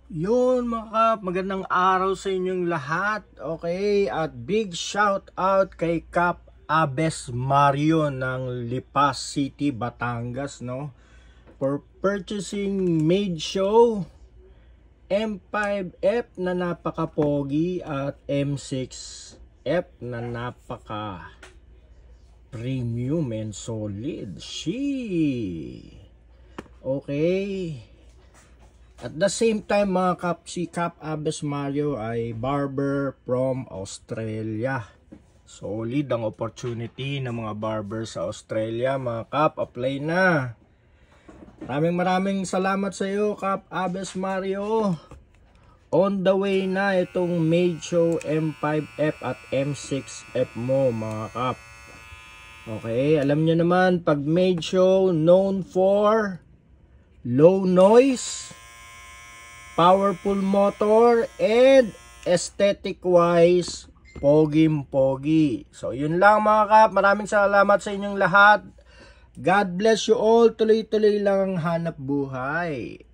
Yun mga kap, magandang araw sa inyong lahat. Okay, at big shout out kay Kap Abes Mario ng Lipas City, Batangas, no? For purchasing Made Show M5F na napaka-pogi at M6F na napaka premium and solid. Okay. At the same time mga kap, si Kap Abes Mario ay barber from Australia. Solid ang opportunity ng mga barber sa Australia mga kap. Apply na. Maraming salamat sa iyo Kap Abes Mario. On the way na itong Made Show M5F at M6F mo mga kap. Okay, alam nyo naman pag Made Show known for low noise, powerful motor, and aesthetic wise poging-pogi. So yun lang mga kap, maraming salamat sa inyong lahat. God bless you all. Tuloy-tuloy lang ang hanap buhay.